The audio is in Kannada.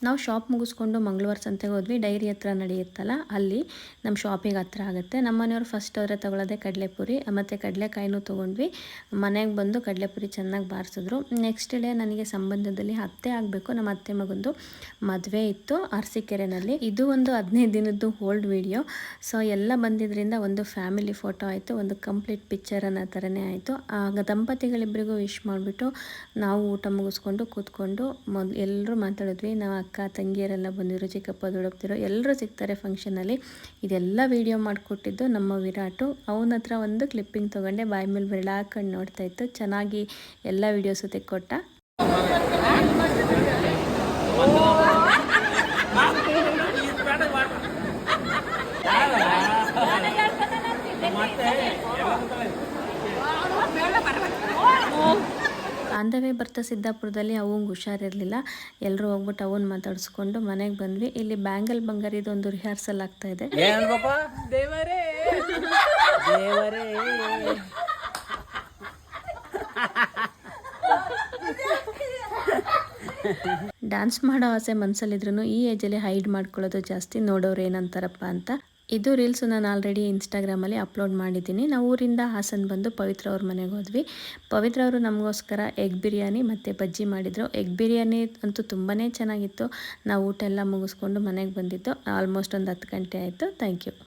ನಾವು ಶಾಪ್ ಮುಗಿಸ್ಕೊಂಡು ಮಂಗಳವಾರ ಸಂತೆಗೆ ಹೋದ್ವಿ. ಡೈರಿ ಹತ್ರ ನಡೆಯುತ್ತಲ್ಲ ಅಲ್ಲಿ ನಮ್ಮ ಶಾಪಿಗೆ ಹತ್ರ ಆಗುತ್ತೆ. ನಮ್ಮ ಮನೆಯವ್ರು ಫಸ್ಟ್ ಅವರೇ ತೊಗೊಳ್ಳೋದೆ ಕಡಲೆಪುರಿ ಮತ್ತು ಕಡಲೆಕಾಯಿನೂ ತೊಗೊಂಡ್ವಿ. ಮನೆಗೆ ಬಂದು ಕಡಲೆಪುರಿ ಚೆನ್ನಾಗಿ ಬಾರಿಸಿದ್ರು. ನೆಕ್ಸ್ಟ್ ಡೇ ನನಗೆ ಸಂಬಂಧದಲ್ಲಿ ಅತ್ತೆ ಆಗಬೇಕು. ನಮ್ಮ ಅತ್ತೆ ಮಗಂದು ಮದುವೆ ಇತ್ತು ಅರಸೀಕೆರೆನಲ್ಲಿ. ಇದು ಒಂದು 15 ದಿನದ್ದು ಓಲ್ಡ್ ವಿಡಿಯೋ. ಸೊ ಎಲ್ಲ ಬಂದಿದ್ದರಿಂದ ಒಂದು ಫ್ಯಾಮಿಲಿ ಫೋಟೋ ಆಯಿತು, ಒಂದು ಕಂಪ್ಲೀಟ್ ಪಿಕ್ಚರ್ ಅನ್ನೋ ಥರನೇ ಆಯಿತು. ಆಗ ದಂಪತಿಗಳಿಬ್ಬರಿಗೂ ವಿಶ್ ಮಾಡಿಬಿಟ್ಟು ನಾವು ಊಟ ಮುಗಿಸ್ಕೊಂಡು ಕೂತ್ಕೊಂಡು ಎಲ್ಲರೂ ಮಾತಾಡಿದ್ವಿ. ನಾವು ಅಕ್ಕ ತಂಗಿಯರೆಲ್ಲ ಬಂದಿದ್ರು, ಚಿಕ್ಕಪ್ಪ ದೊಡ್ಡಪ್ಪದಿರೋ ಎಲ್ಲರೂ ಸಿಗ್ತಾರೆ ಫಂಕ್ಷನಲ್ಲಿ. ಇದೆಲ್ಲ ವೀಡಿಯೋ ಮಾಡಿಕೊಟ್ಟಿದ್ದು ನಮ್ಮ ವಿರಾಟು. ಅವನ ಹತ್ರ ಒಂದು ಕ್ಲಿಪ್ಪಿಂಗ್ ತೊಗೊಂಡೆ, ಬಾಯಿ ಮೇಲೆ ಬೆರಳು ಹಾಕೊಂಡು ನೋಡ್ತಾಯಿತ್ತು. ಚೆನ್ನಾಗಿ ಎಲ್ಲ ವೀಡಿಯೋಸು ತೆಕ್ಕೊಟ್ಟ. ಅಂದವೇ ಬರ್ತಾ ಸಿದ್ದಾಪುರದಲ್ಲಿ ಅವಂಗೆ ಹುಷಾರಿರಲಿಲ್ಲ. ಎಲ್ಲರೂ ಹೋಗ್ಬಿಟ್ಟು ಅವನ್ನ ಮಾತಾಡಿಸ್ಕೊಂಡು ಮನೆಗೆ ಬಂದ್ವಿ. ಇಲ್ಲಿ ಬ್ಯಾಂಗಲ್ ಬಂಗಾರಿದು ಒಂದು ರಿಹರ್ಸಲ್ ಆಗ್ತಾ ಇದೆ. ಡ್ಯಾನ್ಸ್ ಮಾಡೋ ಆಸೆ ಮನಸ್ಸಲ್ಲಿದ್ರು ಈ ಏಜಲ್ಲಿ ಹೈಡ್ ಮಾಡ್ಕೊಳ್ಳೋದು ಜಾಸ್ತಿ. ನೋಡೋರು ಏನಂತಾರಪ್ಪ ಅಂತ. ಇದು ರೀಲ್ಸು ನಾನು ಆಲ್ರೆಡಿ ಇನ್ಸ್ಟಾಗ್ರಾಮಲ್ಲಿ ಅಪ್ಲೋಡ್ ಮಾಡಿದ್ದೀನಿ. ನಾವು ಊರಿಂದ ಹಾಸನ ಬಂದು ಪವಿತ್ರ ಅವ್ರ ಮನೆಗೆ ಹೋದ್ವಿ. ಪವಿತ್ರ ಅವರು ನಮಗೋಸ್ಕರ ಎಗ್ ಬಿರಿಯಾನಿ ಮತ್ತು ಬಜ್ಜಿ ಮಾಡಿದರು. ಎಗ್ ಬಿರಿಯಾನಿ ಅಂತೂ ತುಂಬಾ ಚೆನ್ನಾಗಿತ್ತು. ನಾವು ಊಟ ಎಲ್ಲ ಮುಗಿಸ್ಕೊಂಡು ಮನೆಗೆ ಬಂದಿದ್ದು ಆಲ್ಮೋಸ್ಟ್ ಒಂದು 10 ಗಂಟೆ ಆಯಿತು. Thank you.